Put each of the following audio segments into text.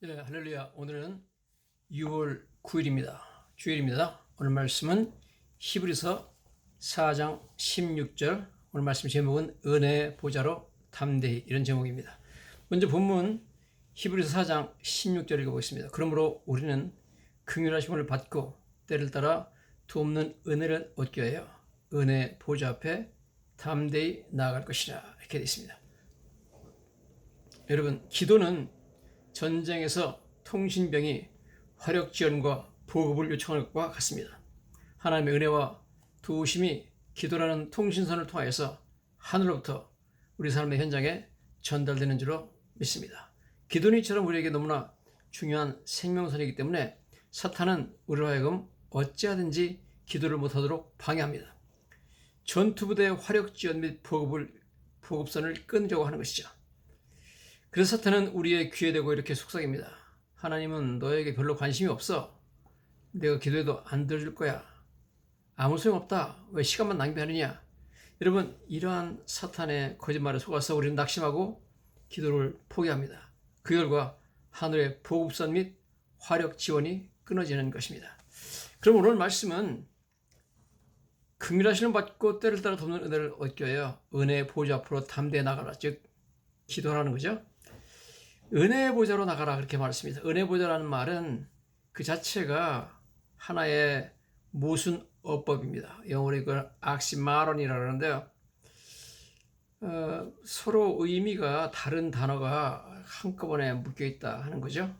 네, 할렐루야. 오늘은 6월 9일입니다. 주일입니다. 오늘 말씀은 히브리서 4장 16절. 오늘 말씀 제목은 은혜의 보좌로 담대히, 이런 제목입니다. 먼저 본문 히브리서 4장 16절 읽어보겠습니다. 그러므로 우리는 긍휼하심을 받고 때를 따라 돕는 은혜를 얻기 위하여 은혜의 보좌 앞에 담대히 나아갈 것이라, 이렇게 되어 있습니다. 여러분, 기도는 전쟁에서 통신병이 화력 지원과 보급을 요청할 것과 같습니다. 하나님의 은혜와 도우심이 기도라는 통신선을 통하여서 하늘로부터 우리 삶의 현장에 전달되는 줄로 믿습니다. 기도는 이처럼 우리에게 너무나 중요한 생명선이기 때문에 사탄은 우리로 하여금 어찌하든지 기도를 못하도록 방해합니다. 전투부대의 화력 지원 및 보급선을 끊으려고 하는 것이죠. 그래서 사탄은 우리의 귀에 대고 이렇게 속삭입니다. 하나님은 너에게 별로 관심이 없어. 내가 기도해도 안 들어줄 거야. 아무 소용없다. 왜 시간만 낭비하느냐. 여러분, 이러한 사탄의 거짓말에 속아서 우리는 낙심하고 기도를 포기합니다. 그 결과 하늘의 보급선 및 화력 지원이 끊어지는 것입니다. 그럼 오늘 말씀은 긍휼하심을 받고 때를 따라 돕는 은혜를 얻기 위하여 은혜의 보좌 앞으로 담대히 나가라. 즉 기도하라는 거죠. 은혜의 보좌로 나가라, 그렇게 말했습니다. 은혜의 보좌라는 말은 그 자체가 하나의 모순어법입니다. 영어로 이걸 악시마론이라고 하는데요. 서로 의미가 다른 단어가 한꺼번에 묶여있다 하는 거죠.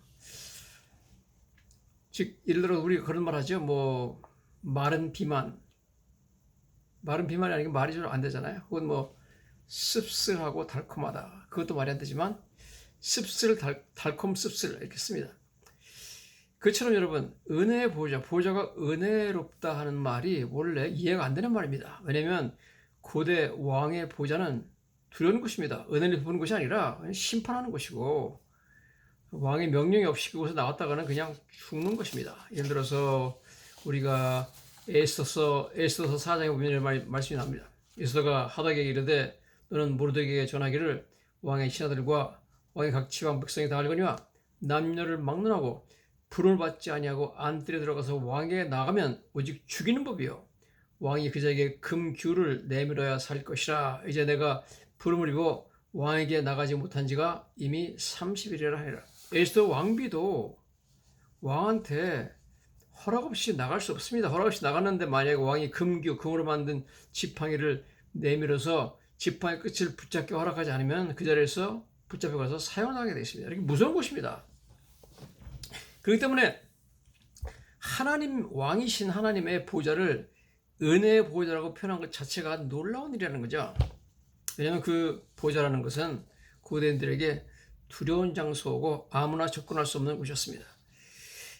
즉 예를 들어 우리가 그런 말 하죠. 마른 비만. 마른 비만이 아니고 말이 좀 안 되잖아요. 혹은 씁쓸하고 달콤하다. 그것도 말이 안 되지만 씁쓸, 달콤 씁쓸, 이렇게 씁니다. 그처럼 여러분, 은혜의 보좌가 은혜롭다 하는 말이 원래 이해가 안 되는 말입니다. 왜냐하면 고대 왕의 보좌는 두려운 것입니다. 은혜를 베푸는 것이 아니라 심판하는 것이고, 왕의 명령이 없이 그곳에 나왔다가는 그냥 죽는 것입니다. 예를 들어서 우리가 에스더서 4장에 보면 말씀이 납니다. 에스더가 하닥에게 이르되 너는 모르드게에게 전하기를 왕의 신하들과 왕의 각 지방 백성이 다 알거니와 남녀를 막론하고 불을 받지 아니하고 안뜰에 들어가서 왕에게 나가면 오직 죽이는 법이요 왕이 그자에게 금규를 내밀어야 살 것이라. 이제 내가 부름을 입어 왕에게 나가지 못한 지가 이미 30일이라 하니라. 에스더 왕비도 왕한테 허락 없이 나갈 수 없습니다. 허락 없이 나갔는데 만약에 왕이 금으로 만든 지팡이를 내밀어서 지팡이 끝을 붙잡게 허락하지 않으면 그 자리에서 붙잡혀가서 사형하게 되어 있습니다. 이렇게 무서운 것입니다. 그렇기 때문에 왕이신 하나님의 보좌를 은혜의 보좌라고 표현한 것 자체가 놀라운 일이라는 거죠. 왜냐하면 그 보좌라는 것은 고대인들에게 두려운 장소고 아무나 접근할 수 없는 곳이었습니다.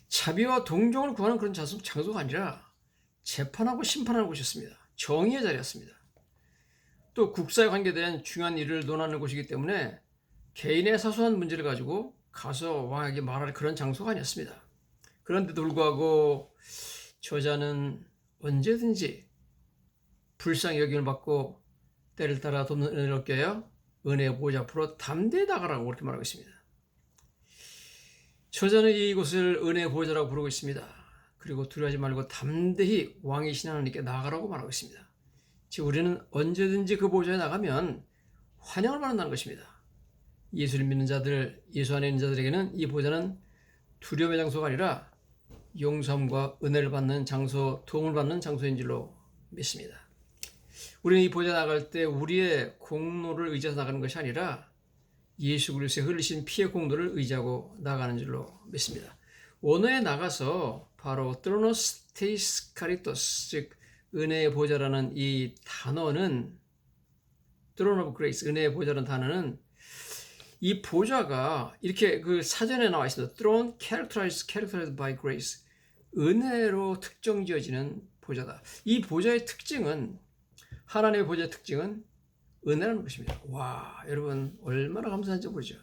자비와 동정을 구하는 그런 장소가 아니라 재판하고 심판하는 곳이었습니다. 정의의 자리였습니다. 또 국사에 관계된 중요한 일을 논하는 곳이기 때문에 개인의 사소한 문제를 가지고 가서 왕에게 말할 그런 장소가 아니었습니다. 그런데도 불구하고 저자는 언제든지 불쌍히 여김을 받고 때를 따라 돕는 은혜를 얻게 하여 은혜의 보좌 앞으로 담대히 나가라고 그렇게 말하고 있습니다. 저자는 이곳을 은혜의 보좌라고 부르고 있습니다. 그리고 두려워하지 말고 담대히 왕이신 하나님께 나가라고 말하고 있습니다. 즉 우리는 언제든지 그 보좌에 나가면 환영을 받는다는 것입니다. 예수를 믿는 자들, 예수 안에 있는 자들에게는 이 보좌는 두려움의 장소가 아니라 용서함과 은혜를 받는 장소, 도움을 받는 장소인 줄로 믿습니다. 우리는 이 보좌에 나갈 때 우리의 공로를 의지해서 나가는 것이 아니라 예수 그리스도의 흘리신 피의 공로를 의지하고 나가는 줄로 믿습니다. 원어에 나가서 바로 트로노스 테이스 카리토스, 즉 은혜의 보좌라는 이 단어는, 트론 오브 그레이스, 은혜의 보좌라는 단어는 이 보좌가 이렇게 그 사전에 나와 있습니다. Throne characterized by grace. 은혜로 특정 지어지는 보좌다. 이 보좌의 특징은, 하나님의 보좌의 특징은 은혜라는 것입니다. 와, 여러분 얼마나 감사한지 모르죠.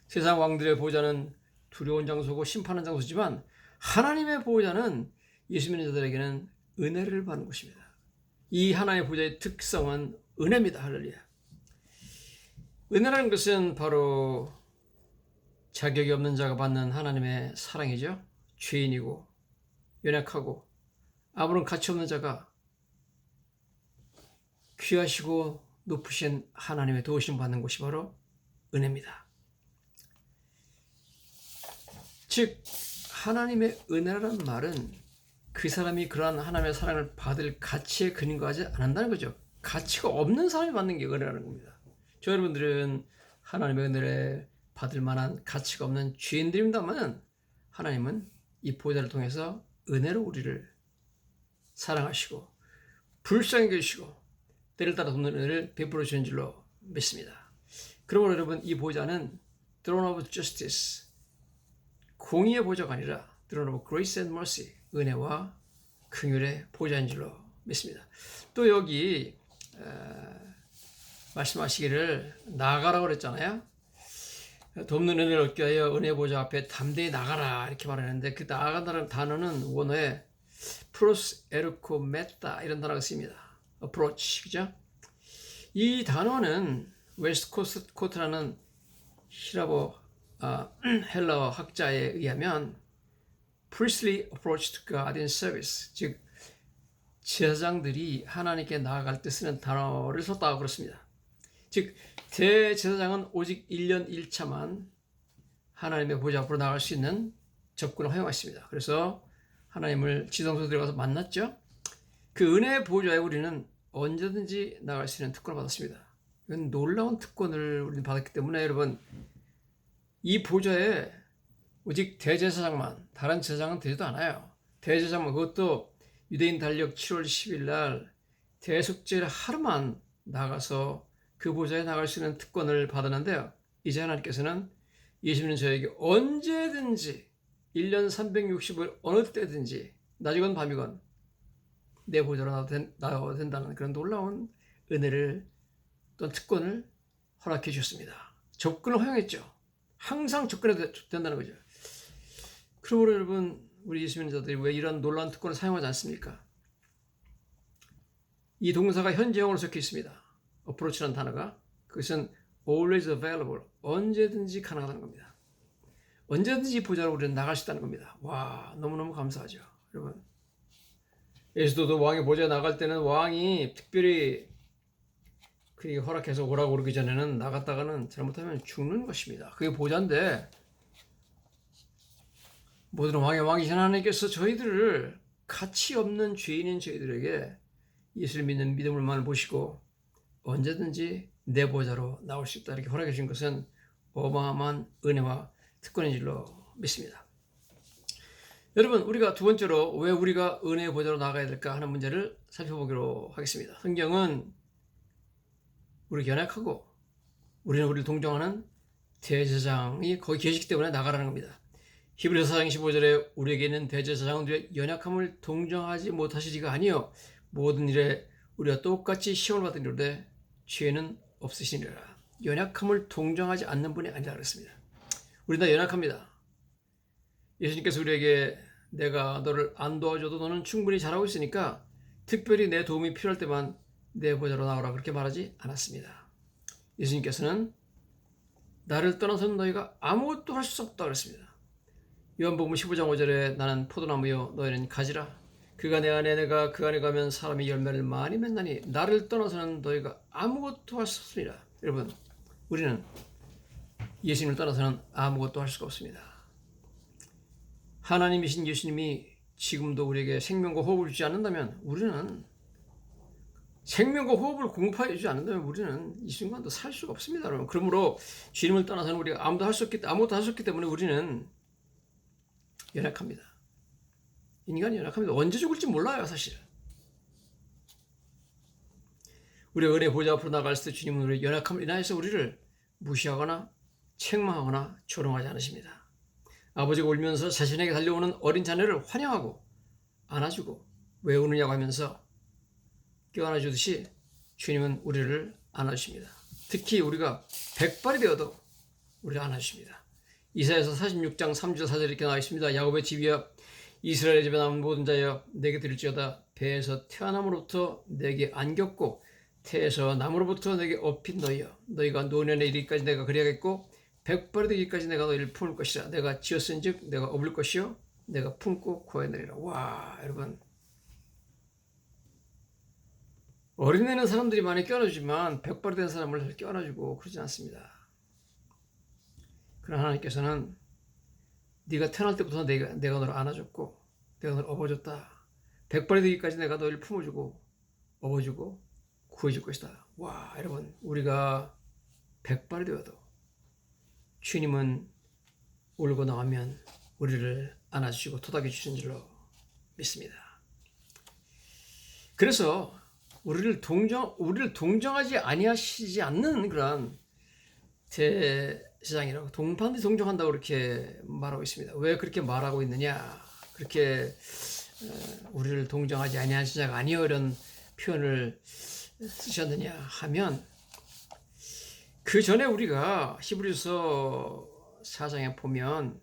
세상 왕들의 보좌는 두려운 장소고 심판하는 장소지만 하나님의 보좌는 예수 믿는 자들에게는 은혜를 받는 곳입니다. 이 하나님의 보좌의 특성은 은혜입니다. 할렐루야. 은혜라는 것은 바로 자격이 없는 자가 받는 하나님의 사랑이죠. 죄인이고 연약하고 아무런 가치 없는 자가 귀하시고 높으신 하나님의 도우심 받는 곳이 바로 은혜입니다. 즉 하나님의 은혜라는 말은 그 사람이 그러한 하나님의 사랑을 받을 가치에 근거하지 않는다는 거죠. 가치가 없는 사람이 받는 게 은혜라는 겁니다. 저 여러분들은 하나님의 은혜를 받을 만한 가치가 없는 죄인들입니다만 하나님은 이 보좌를 통해서 은혜로 우리를 사랑하시고 불쌍히 여기시고 때를 따라 돕는 은혜를 베풀어 주시는 줄로 믿습니다. 그러므로 여러분 이 보좌는 Throne of Justice, 공의의 보좌가 아니라 Throne of Grace and Mercy, 은혜와 긍휼의 보좌인 줄로 믿습니다. 또 여기 말씀하시기를 나아가라고 그랬잖아요. 돕는 은혜를 얻기 위하여 은혜 보좌 앞에 담대히 나가라 이렇게 말하는데 그 나아간다는 단어는 원어에 프로스 에르코 메타 이런 단어가 쓰입니다. approach, 그죠? 이 단어는 웨스트 코트라는 헬라어 학자에 의하면 priestly approach to God in service, 즉 제사장들이 하나님께 나아갈 때 쓰는 단어를 썼다고 그렇습니다. 즉 대제사장은 오직 1년 1차만 하나님의 보좌 앞으로 나갈 수 있는 접근을 허용하십니다. 그래서 하나님을 지성소에 들어가서 만났죠. 그 은혜의 보좌에 우리는 언제든지 나갈 수 있는 특권을 받았습니다. 이건 놀라운 특권을 우리는 받았기 때문에 여러분 이 보좌에 오직 대제사장만, 다른 제사장은 되지도 않아요. 대제사장만, 그것도 유대인 달력 7월 10일 날 대속죄일 하루만 나가서 그 보좌에 나갈 수 있는 특권을 받았는데요. 이제 하나님께서는 예수님은 저에게 언제든지 1년 365일 어느 때든지 낮이건 밤이건 내 보좌로 나가도 된다는 그런 놀라운 은혜를 또는 특권을 허락해 주셨습니다. 접근을 허용했죠. 항상 접근해도 된다는 거죠. 그러므로 여러분 우리 예수 믿는 자들이 왜 이런 놀라운 특권을 사용하지 않습니까? 이 동사가 현재형으로 섞여 있습니다. approach라는 단어가 그것은 always available, 언제든지 가능하다는 겁니다. 언제든지 이 보좌로 우리는 나갈 수 있다는 겁니다. 와, 너무너무 감사하죠. 여러분 예수도 왕의 보좌에 나갈 때는 왕이 특별히 그에게 허락해서 오라고 그러기 전에는 나갔다가는 잘못하면 죽는 것입니다. 그게 보좌인데 모든 왕의 왕이신 하나님께서 저희들을 가치 없는 죄인인 저희들에게 예수를 믿는 믿음을만 보시고 언제든지 내 보좌로 나올 수 있다 이렇게 허락해 주신 것은 어마어마한 은혜와 특권인 줄로 믿습니다. 여러분 우리가 두 번째로 왜 우리가 은혜의 보좌로 나가야 될까 하는 문제를 살펴보기로 하겠습니다. 성경은 우리 연약하고 우리는 우리를 동정하는 대제사장이 거기 계시기 때문에 나가라는 겁니다. 히브리서 4장 15절에 우리에게 있는 대제사장은 우리의 연약함을 동정하지 못하시리가 아니요 모든 일에 우리가 똑같이 시험을 받으리로되 죄는 없으시니라. 연약함을 동정하지 않는 분이 아니라 그랬습니다. 우리 다 연약합니다. 예수님께서 우리에게 내가 너를 안 도와줘도 너는 충분히 잘하고 있으니까 특별히 내 도움이 필요할 때만 내 보좌로 나오라 그렇게 말하지 않았습니다. 예수님께서는 나를 떠나서는 너희가 아무것도 할 수 없다 그랬습니다. 요한복음 15장 5절에 나는 포도나무요 너희는 가지라 그가 내 안에 내가 그 안에 가면 사람이 열매를 많이 맺나니 나를 떠나서는 너희가 아무것도 할 수 없습니다. 여러분 우리는 예수님을 떠나서는 아무것도 할 수가 없습니다. 하나님이신 예수님이 지금도 우리에게 생명과 호흡을 주지 않는다면 우리는 생명과 호흡을 공급해 주지 않는다면 우리는 이 순간도 살 수가 없습니다. 여러분. 그러므로 주님을 떠나서는 우리가 아무것도 할 수 없기 때문에 우리는 연약합니다. 인간이 연약합니다. 언제 죽을지 몰라요, 사실. 우리가 은혜 보좌 앞으로 나갈 때 주님은 우리의 연약함을 인하여서 우리를 무시하거나 책망하거나 조롱하지 않으십니다. 아버지가 울면서 자신에게 달려오는 어린 자녀를 환영하고 안아주고 왜 우느냐고 하면서 껴안아주듯이 주님은 우리를 안아주십니다. 특히 우리가 백발이 되어도 우리를 안아주십니다. 이사야서 46장 3절 4절 이렇게 나와 있습니다. 야곱의 집이여 이스라엘의 집에 남은 모든 자여 내게 들을지어다 배에서 태어남으로부터 내게 안겼고 태에서 남으로부터 내게 업힌 너희여 너희가 노년에 이르기까지 내가 그리하겠고 백발이 되기까지 내가 너희를 품을 것이라. 내가 지었은즉 내가 업을 것이요 내가 품고 구하내리라. 와, 여러분, 어린애는 사람들이 많이 껴안아주지만 백발이 된 사람을 껴안아주고 그러지 않습니다. 그러나 하나님께서는 네가 태어날 때부터 내가 너를 안아줬고 내가 너를 업어줬다. 백발이 되기까지 내가 너희를 품어주고 업어주고 구해줄 것이다. 와, 여러분, 우리가 백발이 되어도 주님은 울고 나가면 우리를 안아주시고 토닥여 주신 줄로 믿습니다. 그래서 우리를 동정하지 아니하시지 않는 그런 제사장이라고, 동반이 동정한다고 그렇게 말하고 있습니다. 왜 그렇게 말하고 있느냐? 그렇게 우리를 동정하지 아니하신 자가 아니여 이런 표현을 쓰셨느냐 하면, 그 전에 우리가 히브리서 4장에 보면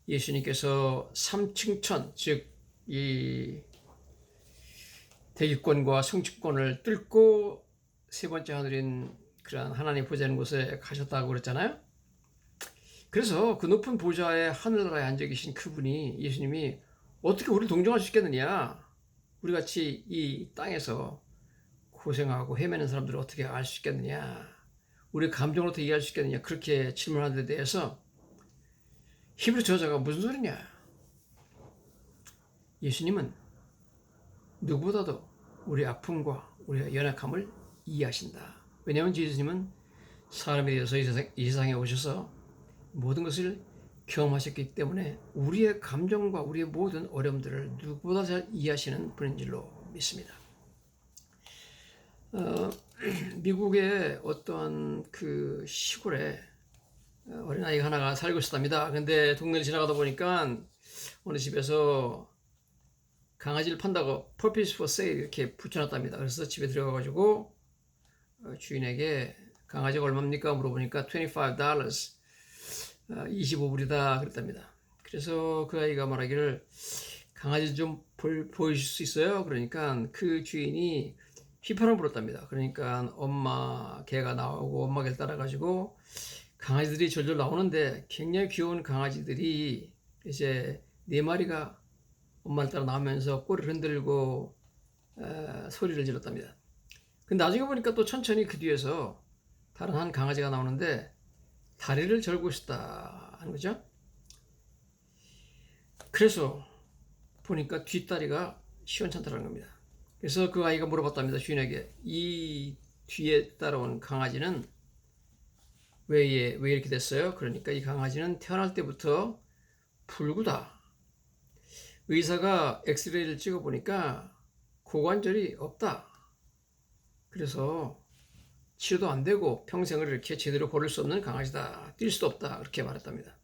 예수님께서 삼층천, 즉 이 대기권과 성취권을 뚫고 세 번째 하늘인 그런 하나님 보좌하는 곳에 가셨다고 그랬잖아요. 그래서 그 높은 보좌의 하늘나라에 앉아 계신 그분이, 예수님이 어떻게 우리를 동정할 수 있겠느냐? 우리같이 이 땅에서 고생하고 헤매는 사람들을 어떻게 알 수 있겠느냐? 우리 감정을 어떻게 이해할 수 있겠느냐? 그렇게 질문하는 데 대해서 히브리 저자가 무슨 소리냐? 예수님은 누구보다도 우리 아픔과 우리의 연약함을 이해하신다. 왜냐하면 예수님은 사람에 대해서 이 세상에 오셔서 모든 것을 경험하셨기 때문에 우리의 감정과 우리의 모든 어려움들을 누구보다 잘 이해하시는 분인 줄로 믿습니다. 미국의 어떤 그 시골에 어린아이가 하나가 살고 있었답니다. 근데 동네를 지나가다 보니까 어느 집에서 강아지를 판다고 Puppies for sale 이렇게 붙여놨답니다. 그래서 집에 들어가가지고 주인에게 강아지가 얼마입니까? 물어보니까 $25, 25불이다 그랬답니다. 그래서 그 아이가 말하기를 강아지 좀 보여줄 수 있어요? 그러니까 그 주인이 휘파람 불었답니다. 그러니까 엄마 개가 나오고 엄마 개를 따라가지고 강아지들이 절절 나오는데 굉장히 귀여운 강아지들이 이제 4마리가 엄마를 따라 나오면서 꼬리를 흔들고 소리를 질렀답니다. 근데 나중에 보니까 또 천천히 그 뒤에서 다른 한 강아지가 나오는데 다리를 절고 있었다 하는 거죠. 그래서 보니까 뒷다리가 시원찮다는 겁니다. 그래서 그 아이가 물어봤답니다. 주인에게, 이 뒤에 따라온 강아지는 왜 이렇게 됐어요? 그러니까 이 강아지는 태어날 때부터 불구다. 의사가 엑스레이를 찍어보니까 고관절이 없다. 그래서 치료도 안 되고 평생을 이렇게 제대로 걸을 수 없는 강아지다. 뛸 수도 없다. 그렇게 말했답니다.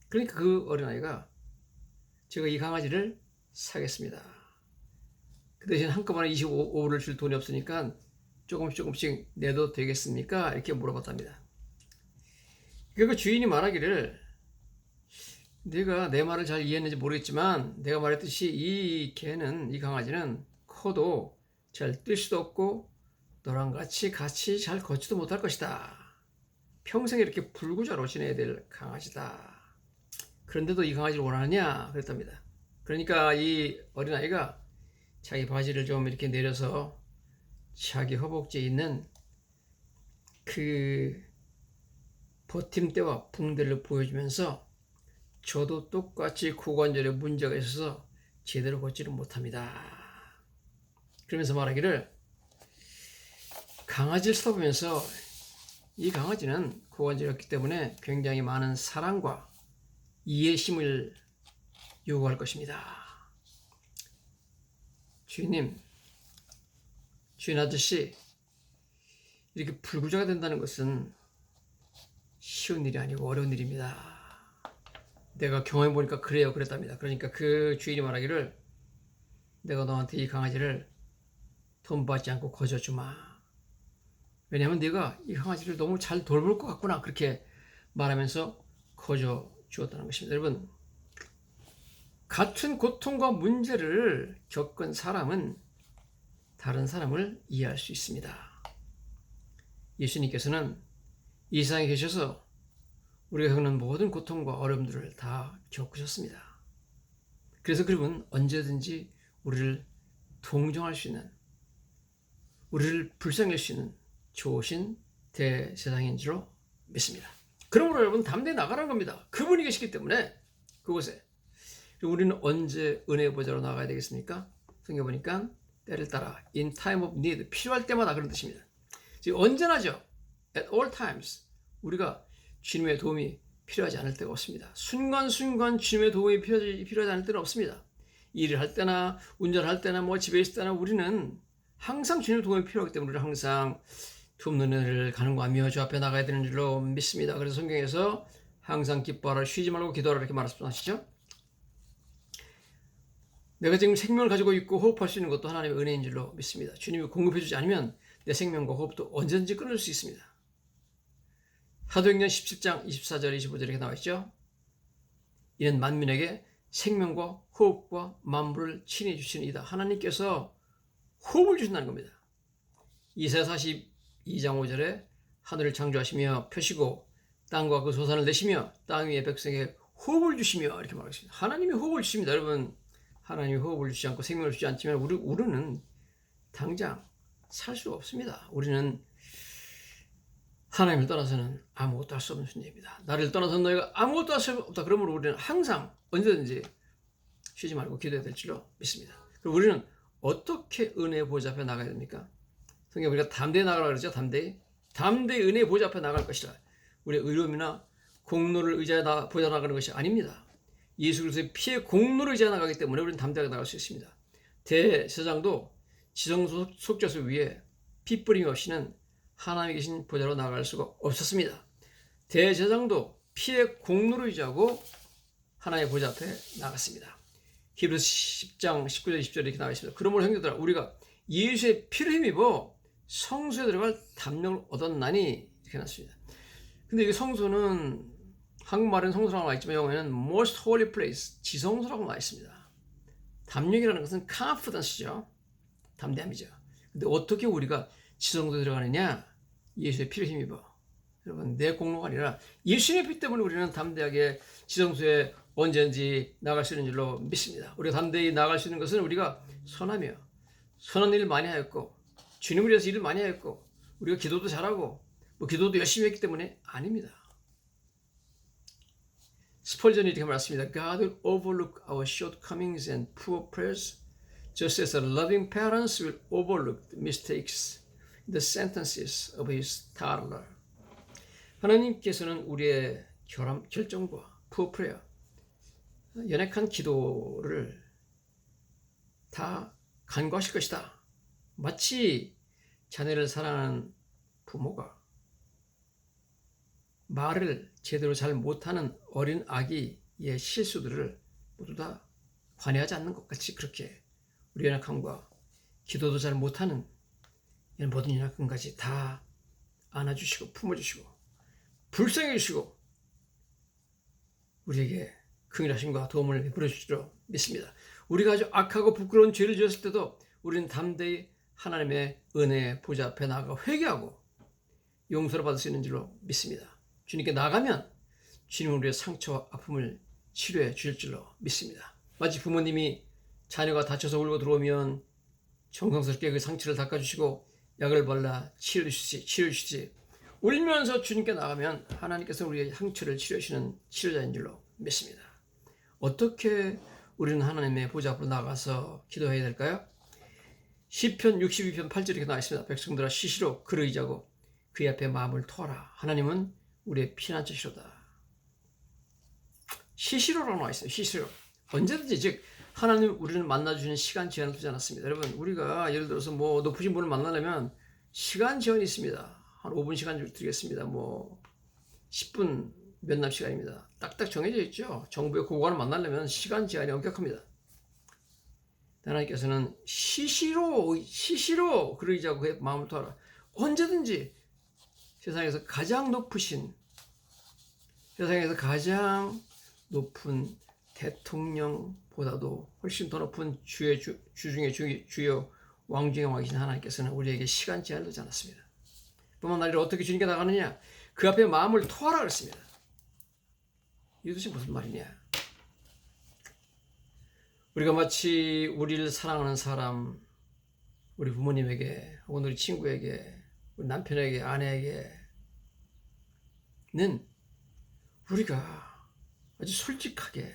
그러니까 그 어린아이가, 제가 이 강아지를 사겠습니다. 그 대신 한꺼번에 25불을 줄 돈이 없으니까 조금씩 내도 되겠습니까? 이렇게 물어봤답니다. 그 주인이 말하기를, 네가 내 말을 잘 이해했는지 모르겠지만 내가 말했듯이 이 강아지는 커도 잘 뛸 수도 없고 너랑 같이 잘 걷지도 못할 것이다. 평생 이렇게 불구자로 지내야 될 강아지다. 그런데도 이 강아지를 원하느냐? 그랬답니다. 그러니까 이 어린아이가 자기 바지를 좀 이렇게 내려서 자기 허벅지에 있는 그 버팀대와 붕대를 보여주면서, 저도 똑같이 고관절에 문제가 있어서 제대로 걷지를 못합니다. 그러면서 말하기를, 강아지를 쳐다보면서 이 강아지는 고관절이었기 때문에 굉장히 많은 사랑과 이해심을 요구할 것입니다. 주인 아저씨, 이렇게 불구자가 된다는 것은 쉬운 일이 아니고 어려운 일입니다. 내가 경험해보니까 그래요. 그랬답니다. 그러니까 그 주인이 말하기를, 내가 너한테 이 강아지를 돈 받지 않고 거저주마. 왜냐하면 네가 이 강아지를 너무 잘 돌볼 것 같구나. 그렇게 말하면서 거저 주었다는 것입니다. 여러분, 같은 고통과 문제를 겪은 사람은 다른 사람을 이해할 수 있습니다. 예수님께서는 이 세상에 계셔서 우리가 겪는 모든 고통과 어려움들을 다 겪으셨습니다. 그래서 그분은 언제든지 우리를 동정할 수 있는, 우리를 불쌍할 수 있는 좋으신 대제사장인 줄로 믿습니다. 그러므로 여러분 담대히 나가라는 겁니다. 그분이 계시기 때문에 그곳에. 우리는 언제 은혜의 보좌로 나가야 되겠습니까? 성경 보니까 때를 따라 in time of need, 필요할 때마다 그런 뜻입니다. 즉 언제나죠. at all times 우리가 주님의 도움이 필요하지 않을 때가 없습니다. 순간순간 주님의 도움이 필요하지 않을 때는 없습니다. 일을 할 때나 운전할 때나 뭐 집에 있을 때나 우리는 항상 주님의 도움이 필요하기 때문에 우리는 항상 돕는 은혜를 간구하며 주 앞에 나가야 되는 줄로 믿습니다. 그래서 성경에서 항상 기뻐하라, 쉬지 말고 기도하라 이렇게 말씀하시죠. 내가 지금 생명을 가지고 있고 호흡할 수 있는 것도 하나님의 은혜인 줄로 믿습니다. 주님이 공급해 주지 않으면 내 생명과 호흡도 언제든지 끊을 수 있습니다. 사도행전 17장 24절 25절 이렇게 나와 있죠. 이는 만민에게 생명과 호흡과 만물을 친히 주시는 이다. 하나님께서 호흡을 주신다는 겁니다. 이사야 42장 5절에 하늘을 창조하시며 펴시고 땅과 그 소산을 내시며 땅 위의 백성에게 호흡을 주시며 이렇게 말하겠습니다. 하나님이 호흡을 주십니다. 여러분, 하나님이 호흡을 주지 않고 생명을 주지 않지만 우리는 당장 살 수가 없습니다. 우리는 하나님을 떠나서는 아무것도 할 수 없는 존재입니다. 나를 떠나서는 너희가 아무것도 할 수 없다. 그러므로 우리는 항상 언제든지 쉬지 말고 기도해야 될 줄로 믿습니다. 그리고 우리는 어떻게 은혜의 보좌 앞에 나가야 됩니까? 성경 우리가 담대히 나가라 그러죠. 담대히 은혜의 보좌 앞에 나갈 것이라. 우리의 의로움이나 공로를 의지하여 보좌 나가는 것이 아닙니다. 예수 그리스도의 피의 공로를 의지하여 나가기 때문에 우리는 담대하게 나갈 수 있습니다. 대제사장도 지성 속죄소 위에 피 뿌림 없이는 하나님이 계신 보좌로 나갈 수가 없었습니다. 대제사장도 피의 공로를 의지하고 하나님의 보좌 앞에 나갔습니다. 히브리서 10장 19절 20절 이렇게 나와 있습니다. 그러므로 형제들아 우리가 예수의 피를 힘입어 성소에 들어갈 담력을 얻었나니 이렇게 나왔습니다. 근데 이 성소는 한국말은 성소라고 나와 있지만 영어에는 most holy place 지성소라고 나와 있습니다. 담력이라는 것은 confidence죠. 담대함이죠. 근데 어떻게 우리가 지성소에 들어가느냐? 예수의 피를 힘입어. 여러분 내 공로가 아니라 예수의 피 때문에 우리는 담대하게 지성소에 언제든지 나갈 수 있는 줄로 믿습니다. 우리가 담대히 나갈 수 있는 것은 우리가 선하며 선한 일을 많이 하였고 주님을 위해서 일을 많이 하였고 우리가 기도도 잘하고 뭐 기도도 열심히 했기 때문에 아닙니다. 스펄전이 이렇게 말했습니다. God will overlook our shortcomings and poor prayers just as a loving parents will overlook the mistakes, the sentences of his toddler. 하나님께서는 우리의 결정과 poor prayer, 연약한 기도를 다 간과하실 것이다. 마치 자녀를 사랑하는 부모가 말을 제대로 잘 못하는 어린 아기의 실수들을 모두 다 관여하지 않는 것 같이 그렇게 우리 연약함과 기도도 잘 못하는 이런 모든 연약함까지 다 안아주시고 품어주시고 불쌍해 주시고 우리에게 긍휼하심과 도움을 베풀어 주시도록 믿습니다. 우리가 아주 악하고 부끄러운 죄를 지었을 때도 우리는 담대히 하나님의 은혜의 보좌 앞에 나아가 회개하고 용서를 받을 수 있는 줄로 믿습니다. 주님께 나가면 주님은 우리의 상처와 아픔을 치료해 주실 줄로 믿습니다. 마치 부모님이 자녀가 다쳐서 울고 들어오면 정성스럽게 그 상처를 닦아주시고 약을 발라 치료해주시지 울면서 주님께 나가면 하나님께서 우리의 상처를 치료하시는 치료자인 줄로 믿습니다. 어떻게 우리는 하나님의 보좌 앞으로 나가서 기도해야 될까요? 시편 62편 8절에 이렇게 나와 있습니다. 백성들아 시시로 그를 의지하고 그의 앞에 마음을 터라. 하나님은 우리의 피난처시로다. 시시로라고 나와 있어요. 시시로. 언제든지 즉 하나님 우리를 만나주시는 시간 제한을 두지 않았습니다. 여러분 우리가 예를 들어서 뭐 높으신 분을 만나려면 시간 제한이 있습니다. 한 5분 시간 드리겠습니다. 뭐 10분 면담 시간입니다. 딱딱 정해져 있죠. 정부의 고관을 만나려면 시간 제한이 엄격합니다. 하나님께서는 시시로 그를 의지하고 그의 마음을 터라. 언제든지 세상에서 가장 높은 대통령보다도 훨씬 더 높은 주 중에 주요 왕 중에 왕이신 하나님께서는 우리에게 시간 제한을 두지 않았습니다. 뿐만 아니라 어떻게 주님께 나가느냐? 그 앞에 마음을 토하라 그랬습니다. 이것이 무슨 말이냐? 우리가 마치 우리를 사랑하는 사람, 우리 부모님에게 혹은 우리 친구에게, 우리 남편에게, 아내에게는 우리가 아주 솔직하게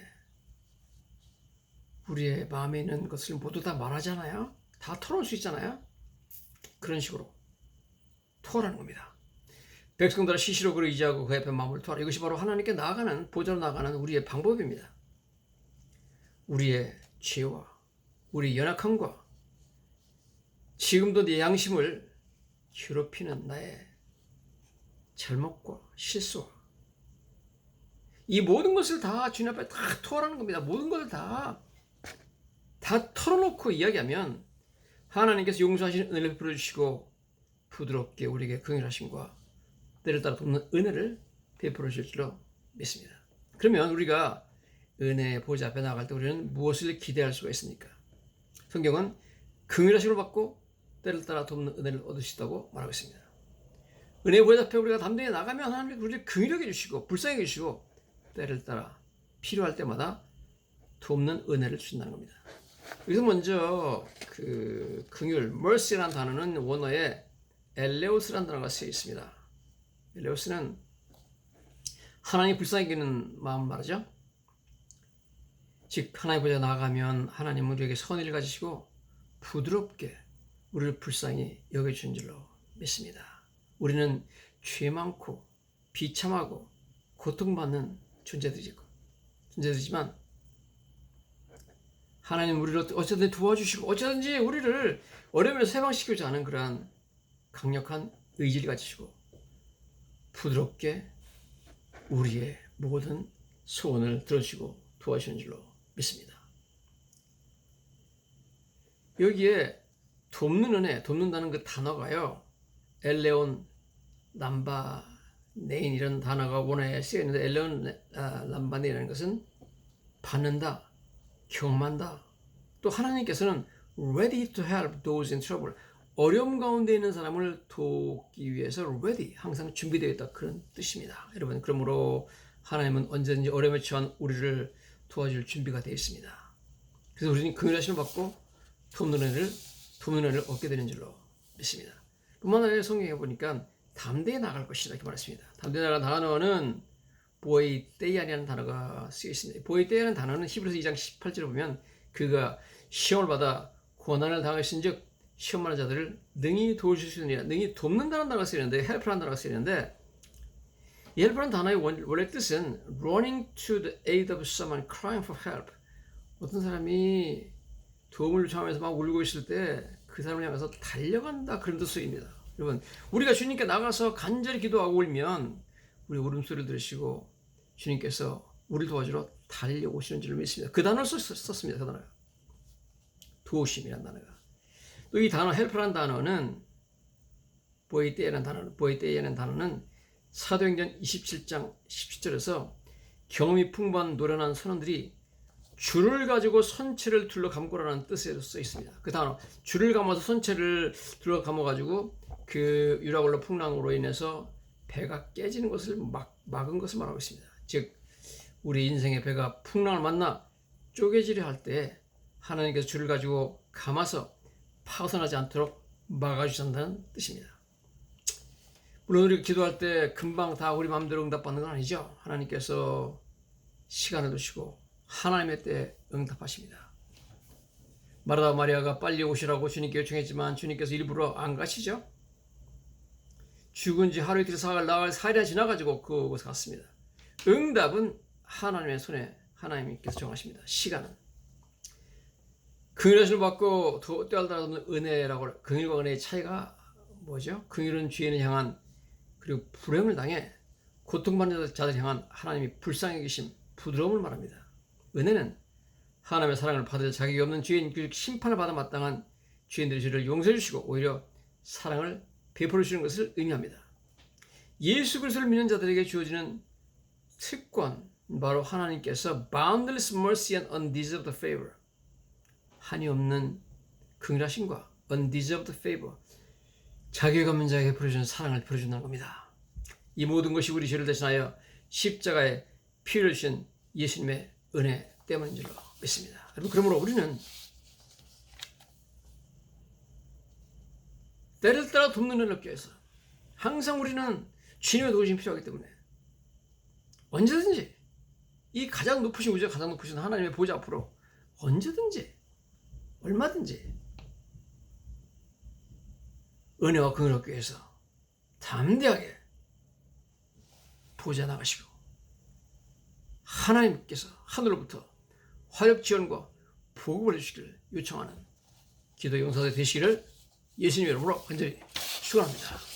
우리의 마음에 있는 것을 모두 다 말하잖아요. 다 털어놓을 수 있잖아요. 그런 식으로 토하라는 겁니다. 백성들아 시시로 그를 의지하고 그 앞에 마음을 토하라. 이것이 바로 하나님께 나아가는, 보좌로 나아가는 우리의 방법입니다. 우리의 죄와 우리의 연약함과 지금도 내 양심을 괴롭히는 나의 잘못과 실수와 이 모든 것을 다 주님 앞에 다 토하라는 겁니다. 모든 것을 다 털어놓고 이야기하면 하나님께서 용서하시는 은혜를 베풀어 주시고 부드럽게 우리에게 긍휼하심과 때를 따라 돕는 은혜를 베풀어 주실 줄로 믿습니다. 그러면 우리가 은혜의 보좌 앞에 나갈 때 우리는 무엇을 기대할 수가 있습니까? 성경은 긍휼하심을 받고 때를 따라 돕는 은혜를 얻을 수 있다고 말하고 있습니다. 은혜의 보좌 앞에 우리가 담대히 나가면 하나님께서 우리를 긍휼하게 해주시고 불쌍하게 해주시고 때를 따라 필요할 때마다 돕는 은혜를 주신다는 겁니다. 여기서 먼저 그 긍휼, mercy라는 단어는 원어에 엘레오스라는 단어가 쓰여 있습니다. 엘레오스는 하나님 불쌍히 여기는 마음 말하죠. 즉 하나님 보좌에 나아가면 하나님은 우리에게 선의를 가지시고 부드럽게 우리를 불쌍히 여겨주신 줄로 믿습니다. 우리는 죄 많고 비참하고 고통받는 존재들이지만 하나님 우리를 어쩌든지 도와주시고 어쩌든지 우리를 어려움에서 해방시키고자 하는 그러한 강력한 의지를 가지시고 부드럽게 우리의 모든 소원을 들어주시고 도와주시는 줄로 믿습니다. 여기에 돕는 은혜, 돕는다는 그 단어가요. 엘레온, 람바네인 이런 단어가 원어에 쓰여 있는데 엘레온, 람바네인이라는 것은 받는다, 경험한다. 또 하나님께서는 ready to help those in trouble. 어려움 가운데 있는 사람을 돕기 위해서 ready, 항상 준비되어 있다. 그런 뜻입니다. 여러분, 그러므로 하나님은 언제든지 어려움에 처한 우리를 도와줄 준비가 되어 있습니다. 그래서 우리는 긍휼하심을 받고 돕는 은혜를 얻게 되는 줄로 믿습니다. 뿐만 아니라 성경에 보니까 담대히 나갈 것이다 이렇게 말했습니다. 담대히 나갈 단어는 보에이떼이아라는 단어가 쓰여 있습니다. 보에이떼이아라는 단어는 히브리서 2장 18절에 보면 그가 시험을 받아 고난을 당하신즉 시험하는 자들을 능히 도우실 수 있느니라. 능히 돕는다는 단어가 쓰이는데 헬프라는 단어가 쓰이는데 이 헬프라는 단어의 원래 뜻은 running to the aid of someone crying for help. 어떤 사람이 도움을 요청하면서 막 울고 있을 때 그 사람을 향해서 달려간다 그런 뜻입니다. 여러분 우리가 주님께 나가서 간절히 기도하고 울면 우리 울음소리를 들으시고 주님께서 우리를 도와주러 달려오시는 줄 믿습니다. 그 단어를 썼습니다. 그 단어가 도우심이라는 단어가. 또 이 단어 헬프라는 단어는 보이떼이라는 단어는 사도행전 27장 17절에서 경험이 풍부한 노련한 선원들이 줄을 가지고 선체를 둘러 감고라는 뜻으로 써 있습니다. 그 단어 줄을 감아서 선체를 둘러 감아가지고 그 유라굴로 풍랑으로 인해서 배가 깨지는 것을 막은 것을 말하고 있습니다. 즉 우리 인생의 배가 풍랑을 만나 쪼개지려 할 때 하나님께서 줄을 가지고 감아서 파손하지 않도록 막아주신다는 뜻입니다. 물론 우리가 기도할 때 금방 다 우리 마음대로 응답받는 건 아니죠. 하나님께서 시간을 두시고 하나님의 때에 응답하십니다. 마르다 마리아가 빨리 오시라고 주님께 요청했지만 주님께서 일부러 안 가시죠. 죽은 지 하루 이틀 사흘 나흘 사일이나 지나가지고 그곳에 갔습니다. 응답은 하나님의 손에 하나님께서 정하십니다. 시간은 긍휼하심을 받고 때를 따라 돕는 은혜라고. 긍휼과 은혜의 차이가 뭐죠? 긍휼은 죄인을 향한 그리고 불행을 당해 고통받는 자들 향한 하나님이 불쌍히 계심 부드러움을 말합니다. 은혜는 하나님의 사랑을 받을 자격이 없는 죄인, 즉 심판을 받아 마땅한 죄인들의 죄를 용서해 주시고 오히려 사랑을 베풀어 주시는 것을 의미합니다. 예수 그리스도를 믿는 자들에게 주어지는 특권, 바로 하나님께서 boundless mercy and undeserved favor, 한이 없는 긍휼하심과 undeserved favor, 자격 없는 자에게 베풀어 주는 사랑을 베풀어 준다는 겁니다. 이 모든 것이 우리 죄를 대신하여 십자가에 피를 주신 예수님의 은혜 때문인 줄로 믿습니다. 여러분, 그러므로 우리는 때를 따라 돕는 은혜를 얻기 위해서 항상 우리는 주님의 도우심이 필요하기 때문에 언제든지 이 가장 높으신 우주의 가장 높으신 하나님의 보좌 앞으로 언제든지 얼마든지 은혜와 긍휼을 얻기 위해서 담대하게 보좌 나가시고 하나님께서 하늘로부터 화력 지원과 보급을 해주시기를 요청하는 기도 용사들 되시기를 예수님 이름으로 간절히 축원합니다.